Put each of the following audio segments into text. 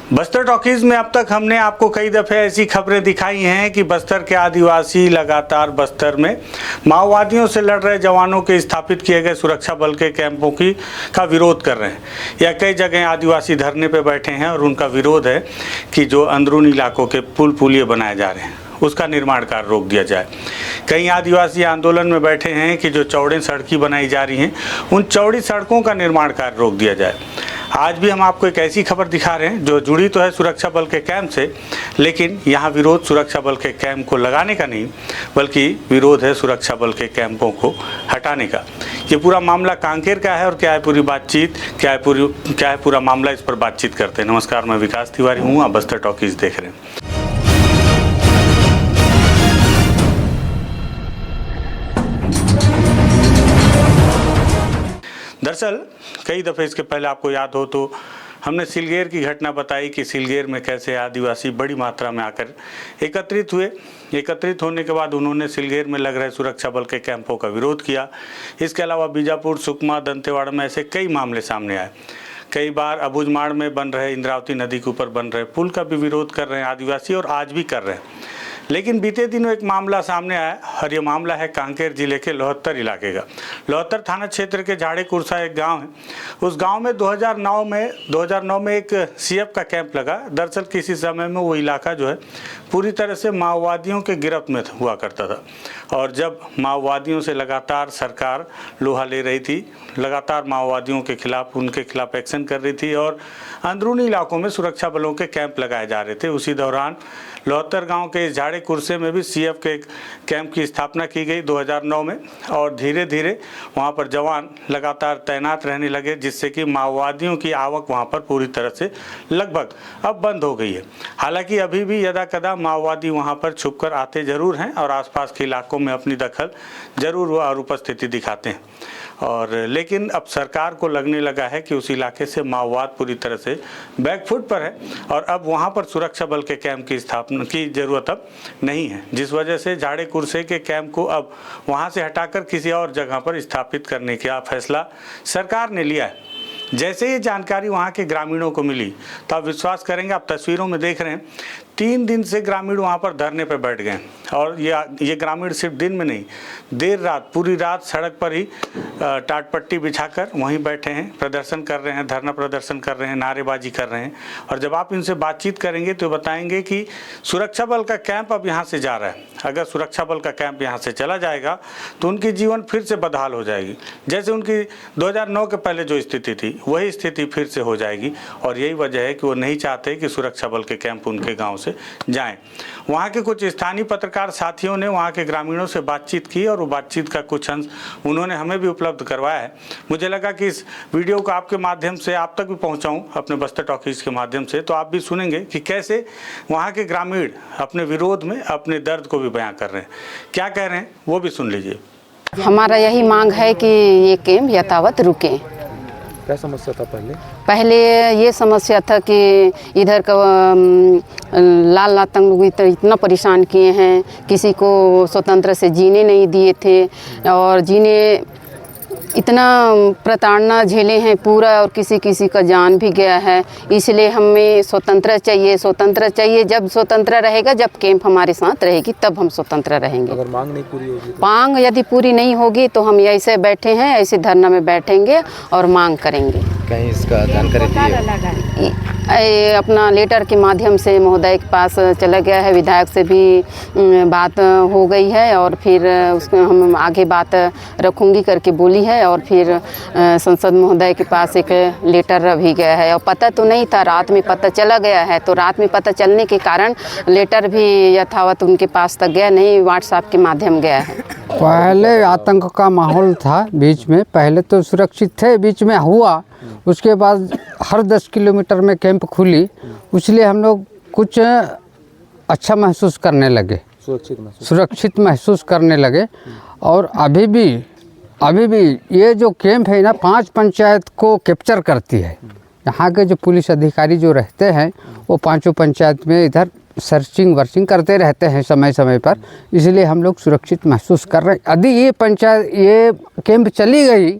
Bastar talkies में अब तक हमने आपको कई दफ़े ऐसी खबरें दिखाई हैं कि बस्तर के आदिवासी लगातार बस्तर में माओवादियों से लड़ रहे जवानों के स्थापित किए गए सुरक्षा बल के कैंपों का विरोध कर रहे हैं, या कई जगह आदिवासी धरने पर बैठे हैं और उनका विरोध है कि जो अंदरूनी इलाकों के पुल पुलिये बनाए जा रहे हैं उसका निर्माण कार्य रोक दिया जाए। कई आदिवासी आंदोलन में बैठे हैं कि जो चौड़ी सड़कें बनाई जा रही हैं उन चौड़ी सड़कों का निर्माण कार्य रोक दिया जाए। आज भी हम आपको एक ऐसी खबर दिखा रहे हैं जो जुड़ी तो है सुरक्षा बल के कैंप से, लेकिन यहाँ विरोध सुरक्षा बल के कैंप को लगाने का नहीं बल्कि विरोध है सुरक्षा बल के कैंपों को हटाने का। ये पूरा मामला कांकेर का है और क्या है पूरी बातचीत, क्या है पूरा मामला, इस पर बातचीत करते हैं। नमस्कार, मैं विकास तिवारी हूँ, आप बस्तर टॉकीज देख रहे हैं। दरअसल कई दफ़े इसके पहले आपको याद हो तो हमने सिलगेर की घटना बताई कि सिलगेर में कैसे आदिवासी बड़ी मात्रा में आकर एकत्रित हुए। एकत्रित होने के बाद उन्होंने सिलगेर में लग रहे सुरक्षा बल के कैंपों का विरोध किया। इसके अलावा बीजापुर, सुकमा, दंतेवाड़ा में ऐसे कई मामले सामने आए। कई बार अबूझमाड़ में बन रहे इंद्रावती नदी के ऊपर बन रहे पुल का भी विरोध कर रहे हैं आदिवासी, और आज भी कर रहे हैं। लेकिन बीते दिनों एक मामला सामने आया और ये मामला है कांकेर जिले के लोहत्तर इलाके का। लोहत्तर थाना क्षेत्र के झाड़े कुरसा एक गांव है। उस गांव में 2009 में एक सीएफ का कैंप लगा। दरअसल किसी समय में वो इलाका जो है पूरी तरह से माओवादियों के गिरफ्त में हुआ करता था, और जब माओवादियों से लगातार सरकार लोहा ले रही थी, लगातार माओवादियों के खिलाफ उनके खिलाफ एक्शन कर रही थी और अंदरूनी इलाकों में सुरक्षा बलों के कैंप लगाए जा रहे थे। उसी दौरान लोहत्तर गांव के झाड़े कुरसे में भी सीएफ के कैंप की स्थापना की गई 2009 में, और धीरे धीरे वहां पर जवान लगातार तैनात रहने लगे, जिससे कि माओवादियों की आवक वहां पर पूरी तरह से लगभग अब बंद हो गई है। हालांकि अभी भी यदा कदा माओवादी वहां पर छुपकर आते जरूर हैं और आसपास के इलाकों में अपनी दखल जरूर और उपस्थिति दिखाते हैं, और लेकिन अब सरकार को लगने लगा है कि उस इलाके से माओवाद पूरी तरह से बैकफुट पर है और अब वहां पर सुरक्षा बल के कैंप की स्थापना की जरूरत अब नहीं है, जिस वजह से झाड़े कुरसे के कैंप को अब वहां से हटाकर किसी और जगह पर स्थापित करने का फैसला सरकार ने लिया है। जैसे ये जानकारी वहाँ के ग्रामीणों को मिली तो आप विश्वास करेंगे, आप तस्वीरों में देख रहे हैं 3 दिन से ग्रामीण वहाँ पर धरने पर बैठ गए, और ये ग्रामीण सिर्फ दिन में नहीं, देर रात पूरी रात सड़क पर ही टाट पट्टी बिछाकर वहीं बैठे हैं, प्रदर्शन कर रहे हैं, धरना प्रदर्शन कर रहे हैं, नारेबाजी कर रहे हैं। और जब आप इनसे बातचीत करेंगे तो बताएंगे कि सुरक्षा बल का कैंप अब यहाँ से जा रहा है। अगर सुरक्षा बल का कैंप यहाँ से चला जाएगा तो उनकी जीवन फिर से बदहाल हो जाएगी। जैसे उनकी 2009 के पहले जो स्थिति थी वही स्थिति फिर से हो जाएगी, और यही वजह है कि वो नहीं चाहते कि सुरक्षा बल के कैंप उनके गाँव से जाएं। वहाँ के कुछ स्थानीय पत्रकार साथियों ने वहाँ के ग्रामीणों से बातचीत की और वो बातचीत का कुछ अंश उन्होंने हमें भी उपलब्ध करवाया है। मुझे लगा कि इस वीडियो को आपके माध्यम से आप तक भी पहुँचाऊँ, अपने बस्तर टॉकीज के माध्यम से, तो आप भी सुनेंगे कि कैसे वहाँ के ग्रामीण अपने विरोध में अपने दर्द को भी बयां कर रहे हैं। क्या कह रहे हैं वो भी सुन लीजिए। हमारा यही मांग है कि ये कैंप यथावत रुके। क्या समस्या था पहले ये समस्या था कि इधर का लाल लातंग लोग इतना परेशान किए हैं, किसी को स्वतंत्र से जीने नहीं दिए थे और जीने इतना प्रताड़ना झेले हैं पूरा, और किसी का जान भी गया है। इसलिए हमें स्वतंत्र चाहिए। जब स्वतंत्र रहेगा, जब कैंप हमारे साथ रहेगी तब हम स्वतंत्र रहेंगे। अगर मांग नहीं पूरी होगी मांग यदि पूरी नहीं होगी तो हम ऐसे बैठे हैं, ऐसे धरना में बैठेंगे और मांग करेंगे। कहीं इसका जानकारी दिए अपना लेटर के माध्यम से महोदय के पास चला गया है, विधायक से भी बात हो गई है, और फिर उसमें हम आगे बात रखूंगी करके बोली है, और फिर संसद महोदय के पास एक लेटर भी गया है। और पता तो नहीं था, रात में पता चला गया है, तो रात में पता चलने के कारण लेटर भी यथावत उनके पास तक गया नहीं, व्हाट्सएप के माध्यम गया है। पहले आतंक का माहौल था बीच में, पहले तो सुरक्षित थे, बीच में हुआ, उसके बाद हर 10 किलोमीटर में कैंप खुली, इसलिए हम लोग कुछ अच्छा महसूस करने लगे, सुरक्षित महसूस करने लगे। और अभी भी ये जो कैंप है ना 5 पंचायत को कैप्चर करती है। यहाँ के जो पुलिस अधिकारी जो रहते हैं वो 5 पंचायत में इधर सर्चिंग वर्चिंग करते रहते हैं समय समय पर, इसलिए हम लोग सुरक्षित महसूस कर रहे हैं। यदि ये कैंप चली गई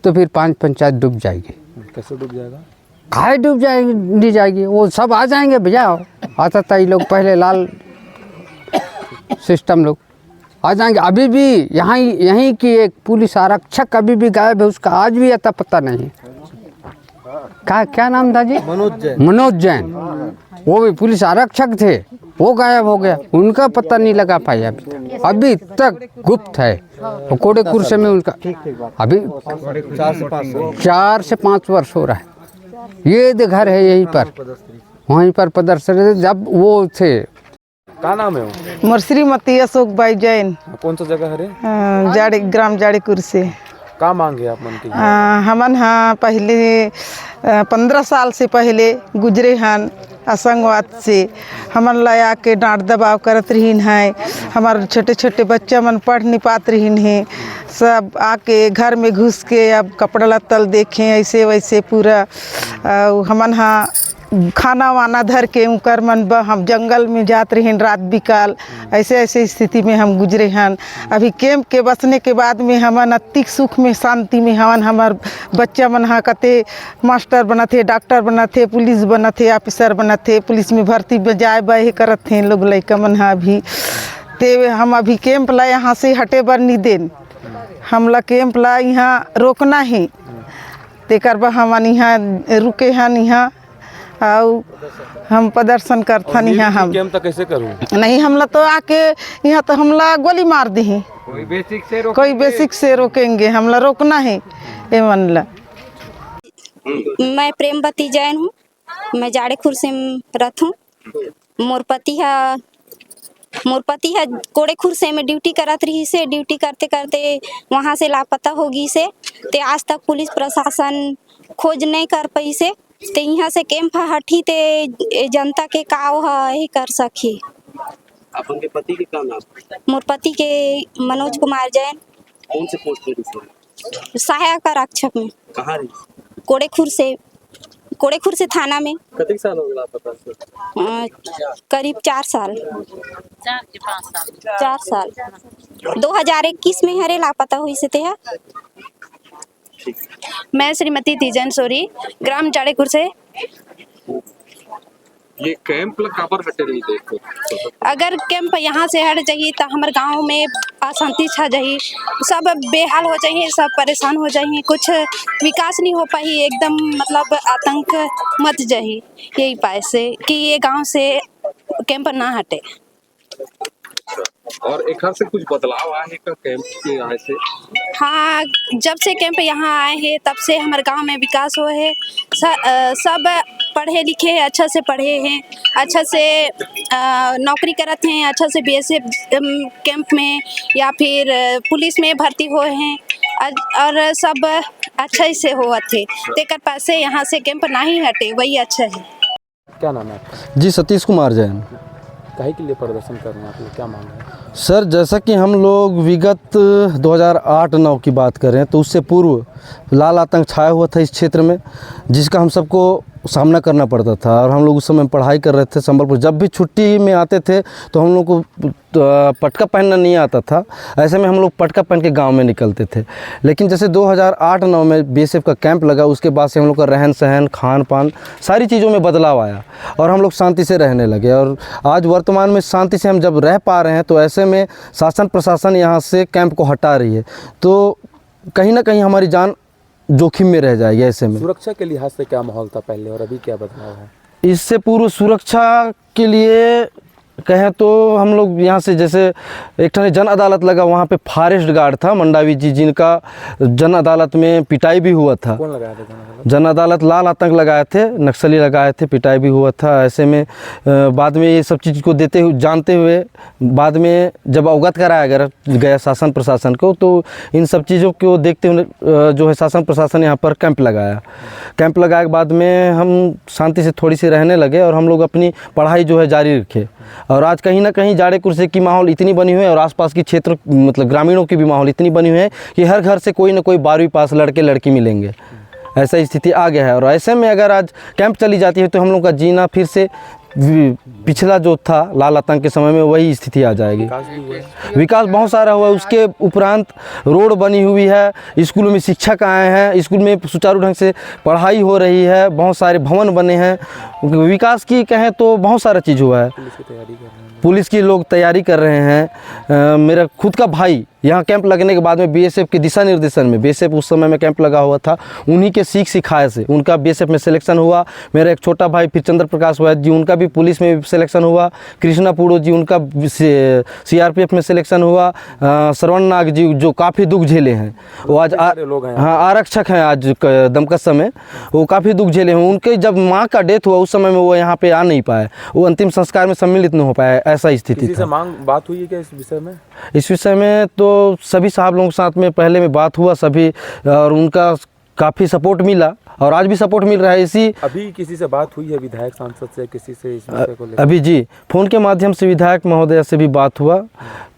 तो फिर 5 पंचायत डूब जाएगी। कैसे डूब जाएगा? खाए डूब जाएगी नहीं जाएगी, वो सब आ जाएंगे भैया। आता था ये लोग पहले लाल सिस्टम लोग आ जाएंगे। अभी भी यहीं की एक पुलिस आरक्षक अभी भी गायब है, उसका आज भी अता पता नहीं। क्या नाम था जी? मनोज जैन। वो भी पुलिस आरक्षक थे, वो गायब हो गया, उनका पता नहीं लगा पाया अभी तक गुप्त है। वो कोड़े कुर्से में उनका अभी 4 से 5 वर्ष हो रहा है। ये घर है यहीं पर, वहीं पर प्रदर्शन जब वो थे। क्या नाम है वो? मोर श्रीमती अशोक बाई जैन। कौन सा जगह है? जाड़े ग्राम जाड़ेपुर से। क्या मांग है आप मन की? हमन हाँ पहले 15 साल से पहले गुजरे हन आतंकवाद से। हमन लाया के डांट दबाव करत रहीन है। हमारे छोटे छोटे बच्चा मन पढ़ नहीं पात रहीन है। सब आके घर में घुस के अब कपड़ा लत्तल देखें ऐसे वैसे पूरा। हमन हाँ खाना वाना धर के उकर मन हम जंगल में जात रहें रात बिकाल। ऐसे स्थिति में हम गुजरे हन। अभी कैंप के बसने के बाद में हमन अतिक सुख में शांति में हवन। हमार बच्चा मन हाँ कते मास्टर बना थे, डॉक्टर बना थे, पुलिस बना थे, ऑफिसर बना थे, पुलिस में भर्ती बजाए बहे करत थे लोग लड़का मन हाँ। अभी ते हम अभी कैंप ला यहाँ से हटे बर नहीं देन। हमला कैंप ला यहाँ रोकना है, तेकर बा हमन यहाँ रुके हन यहाँ और हम प्रदर्शन करथन यहाँ। हम कैंप तक कैसे करूँ? नहीं हमला तो आके यहाँ तो हमला गोली मार दी। कोई बेसिक से रोकेंगे, हमला रोकना है ये मनला। मैं प्रेमवती जैन हूँ, मैं जाड़ेपुर से रथ हूँ। मोर पति है कोड़ेखुर से में ड्यूटी करत रही से। ड्यूटी करते करते वहाँ से लापता होगी से ते आज तक पुलिस प्रशासन खोज नहीं कर पाई से। ते यहाँ से कैंप हटी ते जनता के काव है कर सकी। अपन के पति के क्या नाम? मोर पति के मनोज कुमार जैन। कौन से पोस्ट पे? सहायक आरक्षक में। कहाँ रही? कोड़ेखुर से थाना में। कितने साल हो गया पता से? करीब 4 साल। 4 साल 2021 में हरे लापता हुई से थे। मैं श्रीमती तीजन सोरी ग्राम जाड़ेपुर से। ये कैंप कहाँ हटे रही थे? अगर कैंप यहाँ से हट जाइए तो हमारे गांव में अशांति छा जाइए, सब बेहाल हो जाइए, सब परेशान हो जाइए, कुछ विकास नहीं हो पाई, एकदम मतलब आतंक मच जाइए। यही पाए से कि ये गांव से कैंप ना हटे। और एक घर से कुछ बदलाव आए का कैंप के आए से? हाँ, जब से कैंप यहाँ आए हैं तब से हमारे गांव में विकास हुआ है। सब पढ़े लिखे हैं, अच्छा से पढ़े हैं, अच्छा से नौकरी करते हैं, अच्छा से बीएसएफ कैंप में या फिर पुलिस में भर्ती हुए हैं और सब अच्छा से हुआ थे। तेकर पास से यहाँ से कैंप ना ही हटे, वही अच्छा है। क्या नाम है आपका? जी सतीश कुमार जैन। काहे के लिए प्रदर्शन कर रहे हैं आप लोग, क्या मांग है? सर जैसा कि हम लोग विगत 2008-9 की बात करें तो उससे पूर्व लाल आतंक छाया हुआ था इस क्षेत्र में, जिसका हम सबको सामना करना पड़ता था। और हम लोग उस समय पढ़ाई कर रहे थे संबलपुर। जब भी छुट्टी में आते थे तो हम लोग को पटका पहनना नहीं आता था। ऐसे में हम लोग पटका पहन के गांव में निकलते थे। लेकिन जैसे 2008-9 में बीएसएफ का कैंप लगा, उसके बाद से हम लोग का रहन सहन, खान पान, सारी चीज़ों में बदलाव आया और हम लोग शांति से रहने लगे। और आज वर्तमान में शांति से हम जब रह पा रहे हैं तो ऐसे में शासन प्रशासन यहाँ से कैंप को हटा रही है, तो कहीं ना कहीं हमारी जान जोखिम में रह जाएगी। ऐसे में सुरक्षा के लिहाज से क्या माहौल था पहले और अभी क्या बदलाव है? इससे पूर्व सुरक्षा के लिए कहें तो हम लोग यहाँ से जैसे एक ठने जन अदालत लगा, वहाँ पे फॉरेस्ट गार्ड था मंडावी जी, जिनका जन अदालत में पिटाई भी हुआ था। कौन लगाया था जन अदालत? लाल आतंक लगाए थे, नक्सली लगाए थे, पिटाई भी हुआ था। ऐसे में बाद में ये सब चीज़ को जानते हुए बाद में जब अवगत कराया गया शासन प्रशासन को, तो इन सब चीज़ों को देखते हुए जो है शासन प्रशासन यहाँ पर कैंप लगाया। कैंप लगाए के बाद में हम शांति से थोड़ी सी रहने लगे और हम लोग अपनी पढ़ाई जो है जारी रखे। और आज कहीं ना कहीं जाड़ेपुर से की माहौल इतनी बनी हुई है और आसपास की क्षेत्र मतलब ग्रामीणों की भी माहौल इतनी बनी हुई है कि हर घर से कोई ना कोई 12वीं पास लड़के लड़की मिलेंगे, ऐसा स्थिति आ गया है। और ऐसे में अगर आज कैंप चली जाती है तो हम लोग का जीना फिर से पिछला जो था लाल आतंक के समय में वही स्थिति आ जाएगी। विकास भी हुआ है। विकास बहुत सारा हुआ है, उसके उपरांत रोड बनी हुई है, स्कूलों में शिक्षक आए हैं, स्कूल में सुचारू ढंग से पढ़ाई हो रही है, बहुत सारे भवन बने हैं। विकास की कहें तो बहुत सारा चीज़ हुआ है। पुलिस की तैयारी कर रहे हैं। पुलिस की लोग तैयारी कर रहे हैं। मेरा खुद का भाई यहाँ कैंप लगने के बाद में बीएसएफ के दिशा निर्देशन में, बीएसएफ उस समय में कैंप लगा हुआ था, उन्हीं के सीख सिखाए से उनका बीएसएफ में सिलेक्शन हुआ। मेरा एक छोटा भाई फिर चंद्र प्रकाश वैद्य जी, उनका भी पुलिस में सिलेक्शन हुआ। कृष्णा पुड़ो जी, उनका सीआरपीएफ में सिलेक्शन हुआ। श्रवण नाग जी जो काफ़ी दुख झेले हैं, वो आज लोग हैं। हाँ आरक्षक हैं आज दमकस में, वो काफ़ी दुख झेले हैं। उनके जब माँ का डेथ हुआ उस समय में वो यहाँ पे आ नहीं पाए, वो अंतिम संस्कार में सम्मिलित नहीं हो पाए, ऐसा स्थिति किसी से था। बात हुई है क्या इस विषय में? इस विषय में तो सभी साहब लोगों के साथ में पहले में बात हुआ सभी, और उनका काफ़ी सपोर्ट मिला और आज भी सपोर्ट मिल रहा है। इसी अभी किसी से बात हुई है विधायक सांसद से, किसी से इस विषय को लेकर? अभी जी फ़ोन के माध्यम से विधायक महोदय से भी बात हुआ,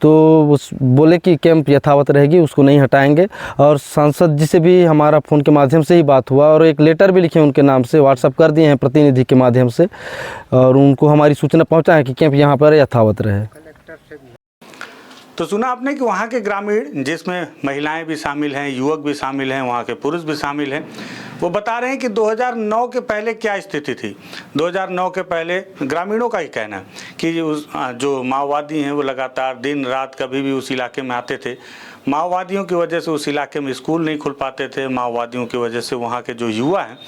तो उस बोले कि कैंप यथावत रहेगी, उसको नहीं हटाएंगे। और सांसद जी से भी हमारा फ़ोन के माध्यम से ही बात हुआ और एक लेटर भी लिखे उनके नाम से, व्हाट्सअप कर दिए हैं प्रतिनिधि के माध्यम से, और उनको हमारी सूचना पहुँचा है कि कैंप यहाँ पर यथावत रहे। तो सुना आपने कि वहाँ के ग्रामीण, जिसमें महिलाएं भी शामिल हैं, युवक भी शामिल हैं, वहाँ के पुरुष भी शामिल हैं, वो बता रहे हैं कि 2009 के पहले क्या स्थिति थी। 2009 के पहले ग्रामीणों का ही कहना है कि जो माओवादी हैं वो लगातार दिन रात कभी भी उस इलाके में आते थे। माओवादियों की वजह से उस इलाके में स्कूल नहीं खुल पाते थे, माओवादियों की वजह से वहाँ के जो युवा हैं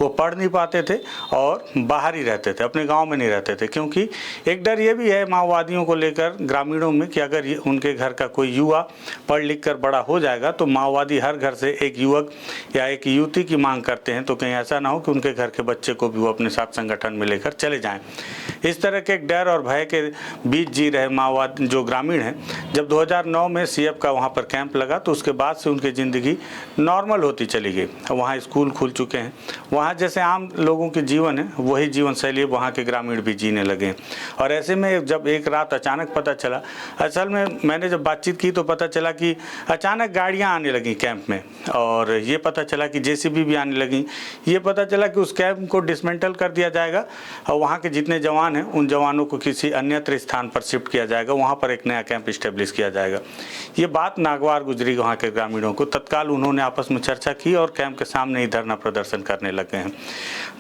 वो पढ़ नहीं पाते थे और बाहर ही रहते थे, अपने गांव में नहीं रहते थे। क्योंकि एक डर ये भी है माओवादियों को लेकर ग्रामीणों में कि अगर उनके घर का कोई युवा पढ़ लिख कर बड़ा हो जाएगा तो माओवादी हर घर से एक युवक या एक युवती की मांग करते हैं, तो कहीं ऐसा ना हो कि उनके घर के बच्चे को भी वो अपने साथ संगठन में लेकर चले जाएँ। इस तरह के एक डर और भय के बीच जी रहे माओवादी जो ग्रामीण हैं। जब 2009 में सीएफ का वहाँ पर कैंप लगा तो उसके बाद से उनकी ज़िंदगी नॉर्मल होती चली गई। वहाँ स्कूल खुल चुके हैं, वहाँ जैसे आम लोगों के जीवन है वही जीवन शैली वहाँ के ग्रामीण भी जीने लगे। और ऐसे में जब एक रात अचानक पता चला, असल में मैंने जब बातचीत की तो पता चला कि अचानक गाड़ियाँ आने लगी कैंप में, और ये पता चला कि जेसीबी भी आने लगी। ये पता चला कि उस कैंप को डिसमेंटल कर दिया जाएगा और वहाँ के जितने जवान हैं उन जवानों को किसी अन्यत्र स्थान पर शिफ्ट किया जाएगा, वहाँ पर एक नया कैंप इस्टेब्लिश किया जाएगा। ये बात नागवार गुजरी वहाँ के ग्रामीणों को। तत्काल उन्होंने आपस में चर्चा की और कैंप के सामने ही धरना प्रदर्शन करने लगे हैं।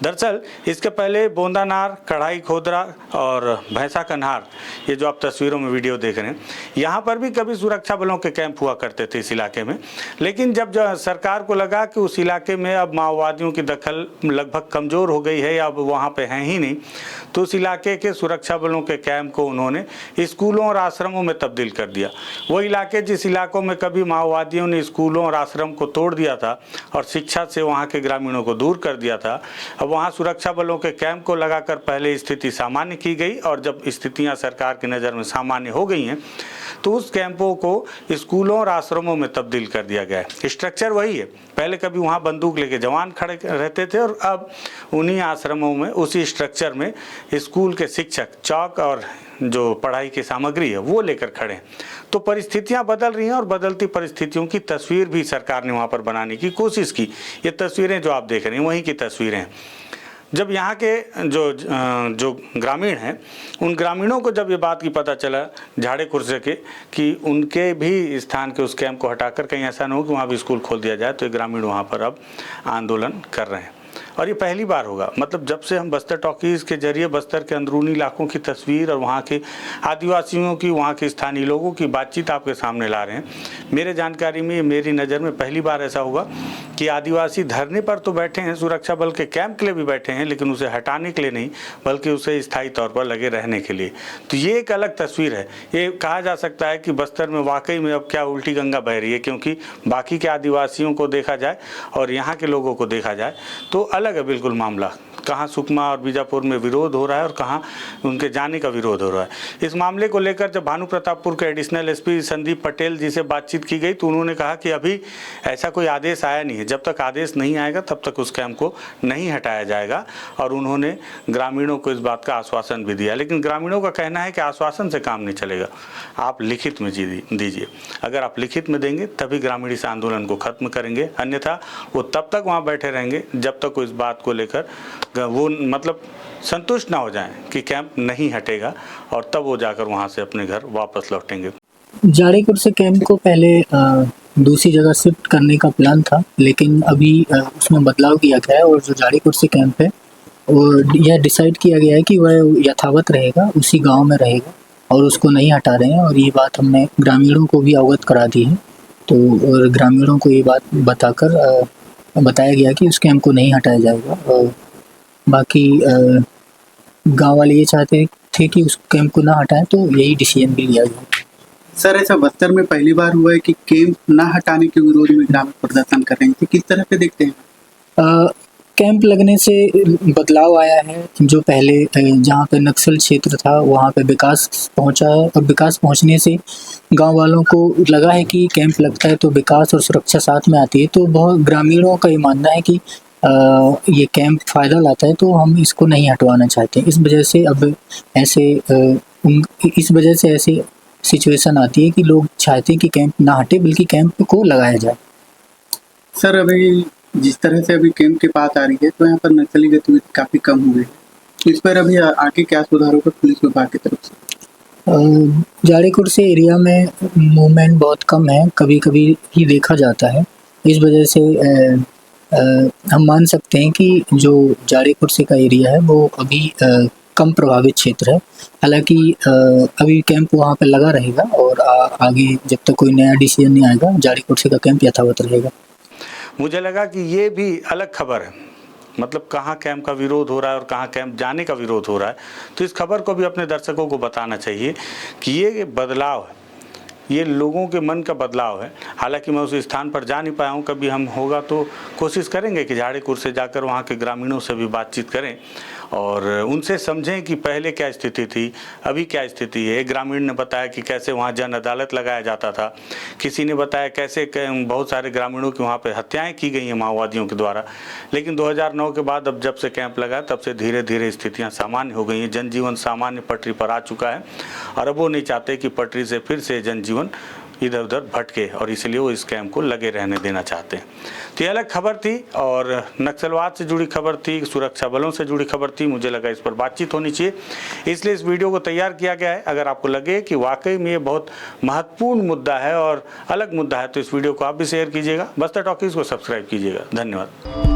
दरअसल इसके पहले बोंदानार, कढ़ाई खोदरा और भैंसा कन्हार, ये जो आप तस्वीरों में वीडियो देख रहे हैं, यहाँ पर भी कभी सुरक्षा बलों के कैंप हुआ करते थे इस इलाके में। लेकिन जब सरकार को लगा कि उस इलाके में अब माओवादियों की दखल लगभग कमज़ोर हो गई है या अब वहाँ पे हैं ही नहीं, तो उस इलाके के सुरक्षा बलों के कैंप को उन्होंने स्कूलों और आश्रमों में तब्दील कर दिया। वो इलाके जिस इलाकों में कभी माओवादियों ने स्कूलों और आश्रम को तोड़ दिया था और शिक्षा से वहाँ के ग्रामीणों को दूर कर दिया था, अब वहाँ सुरक्षा बलों के कैंप को लगाकर पहले स्थिति सामान्य की गई, और जब स्थितियाँ सरकार की नज़र में सामान्य हो गई हैं तो उस कैंपों को स्कूलों और आश्रमों में तब्दील कर दिया गया है। स्ट्रक्चर वही है, पहले कभी वहाँ बंदूक लेके जवान खड़े रहते थे और अब उन्हीं आश्रमों में उसी स्ट्रक्चर में स्कूल के शिक्षक चौक और जो पढ़ाई की सामग्री है वो लेकर खड़े हैं। तो परिस्थितियां बदल रही हैं और बदलती परिस्थितियों की तस्वीर भी सरकार ने वहाँ पर बनाने की कोशिश की। ये तस्वीरें जो आप देख रहे हैं वहीं की तस्वीरें हैं। जब यहाँ के जो ग्रामीण हैं उन ग्रामीणों को जब ये बात की पता चला झाड़े कुर्से के कि उनके भी स्थान के उस कैंप को हटाकर कहीं ऐसा न हो कि वहाँ भी स्कूल खोल दिया जाए, तो ये ग्रामीण वहाँ पर अब आंदोलन कर रहे हैं। और ये पहली बार होगा, मतलब जब से हम बस्तर टॉकीज़ के जरिए बस्तर के अंदरूनी इलाकों की तस्वीर और वहाँ के आदिवासियों की, वहाँ के स्थानीय लोगों की बातचीत आपके सामने ला रहे हैं, मेरे जानकारी में, मेरी नज़र में पहली बार ऐसा होगा कि आदिवासी धरने पर तो बैठे हैं, सुरक्षा बल के कैंप के लिए भी बैठे हैं, लेकिन उसे हटाने के लिए नहीं बल्कि उसे स्थायी तौर पर लगे रहने के लिए। तो ये एक अलग तस्वीर है। ये कहा जा सकता है कि बस्तर में वाकई में अब क्या उल्टी गंगा बह रही है, क्योंकि बाकी के आदिवासियों को देखा जाए और यहाँ के लोगों को देखा जाए तो अलग है बिल्कुल मामला। कहाँ सुकमा और बीजापुर में विरोध हो रहा है और कहाँ उनके जाने का विरोध हो रहा है। इस मामले को लेकर जब भानु प्रतापपुर के एडिशनल एसपी संदीप पटेल जी से बातचीत की गई तो उन्होंने कहा कि अभी ऐसा कोई आदेश आया नहीं है, जब तक आदेश नहीं आएगा तब तक उस कैंप को नहीं हटाया जाएगा। और उन्होंने ग्रामीणों को इस बात का आश्वासन भी दिया, लेकिन ग्रामीणों का कहना है कि आश्वासन से काम नहीं चलेगा, आप लिखित में दीजिए। अगर आप लिखित में देंगे तभी ग्रामीण इस आंदोलन को खत्म करेंगे, अन्यथा वो तब तक वहाँ बैठे रहेंगे जब तक वो इस बात को लेकर वो मतलब संतुष्ट ना हो जाएं कि कैंप नहीं हटेगा, और तब वो जाकर वहाँ से अपने घर वापस लौटेंगे। जाड़ेपुर से कैंप को पहले दूसरी जगह शिफ्ट करने का प्लान था, लेकिन अभी उसमें बदलाव किया गया है और जो जाड़ेपुर से कैंप है वो यह डिसाइड किया गया है कि वह यथावत रहेगा, उसी गांव में रहेगा और उसको नहीं हटा रहे हैं। और ये बात हमने ग्रामीणों को भी अवगत करा दी है, तो और ग्रामीणों को ये बात बताकर बताया गया कि उस कैंप को नहीं हटाया जाएगा। और बाकी गाँव वाले ये चाहते थे कि उस कैंप को ना हटाएं, तो यही डिसीजन भी लिया गया। सर, ऐसा बस्तर में पहली बार हुआ है कि कैंप ना हटाने के विरोध में ग्रामीण प्रदर्शन कर रहे हैं, तो किस तरह से देखते हैं? कैंप लगने से बदलाव आया है। जो पहले जहाँ पे नक्सल क्षेत्र था वहाँ पे विकास पहुँचा है, और विकास पहुँचने से गांव वालों को लगा है कि कैंप लगता है तो विकास और सुरक्षा साथ में आती है। तो बहुत ग्रामीणों का ये मानना है कि ये कैंप फ़ायदा लाता है, तो हम इसको नहीं हटवाना चाहते। इस वजह से अब ऐसे सिचुएशन आती है कि लोग चाहते हैं कि कैंप ना हटे, बल्कि कैंप को लगाया जाए। सर, अभी जिस तरह से अभी कैंप के पास आ रही है, तो यहाँ पर नक्सली गतिविधि काफ़ी कम हो गई है। इस पर अभी आगे क्या सुधार होगा पुलिस विभाग की तरफ से? जाड़ेपुर से एरिया में मूवमेंट बहुत कम है, कभी कभी ही देखा जाता है। इस वजह से हम मान सकते हैं कि जो जाड़ेपुर से का एरिया है वो अभी कम प्रभावित क्षेत्र है। हालांकि अभी कैंप वहाँ पे लगा रहेगा, और आगे जब तक कोई नया डिसीजन नहीं आएगा जाड़ेपुर से का कैंप यथावत रहेगा। मुझे लगा कि ये भी अलग खबर है, मतलब कहाँ कैंप का विरोध हो रहा है और कहाँ कैंप जाने का विरोध हो रहा है। तो इस खबर को भी अपने दर्शकों को बताना चाहिए कि ये बदलाव है, ये लोगों के मन का बदलाव है। हालांकि मैं उस स्थान पर जा नहीं पाया हूँ, कभी हम होगा तो कोशिश करेंगे कि जाड़ेपुर से जाकर वहाँ के ग्रामीणों से भी बातचीत करें और उनसे समझें कि पहले क्या स्थिति थी, अभी क्या स्थिति है। एक ग्रामीण ने बताया कि कैसे वहाँ जन अदालत लगाया जाता था, किसी ने बताया कैसे बहुत सारे ग्रामीणों की वहाँ पे हत्याएं की गई हैं माओवादियों के द्वारा। लेकिन 2009 के बाद अब जब से कैंप लगा तब से धीरे धीरे स्थितियाँ सामान्य हो गई हैं, जनजीवन सामान्य पटरी पर आ चुका है, और अब वो नहीं चाहते कि पटरी से फिर से जनजीवन इधर उधर भटके, और इसलिए वो इस कैंप को लगे रहने देना चाहते हैं। तो ये अलग खबर थी, और नक्सलवाद से जुड़ी खबर थी, सुरक्षा बलों से जुड़ी खबर थी। मुझे लगा इस पर बातचीत होनी चाहिए, इसलिए इस वीडियो को तैयार किया गया है। अगर आपको लगे कि वाकई में ये बहुत महत्वपूर्ण मुद्दा है और अलग मुद्दा है, तो इस वीडियो को आप भी शेयर कीजिएगा। बस्तर टॉकीज को सब्सक्राइब कीजिएगा। धन्यवाद।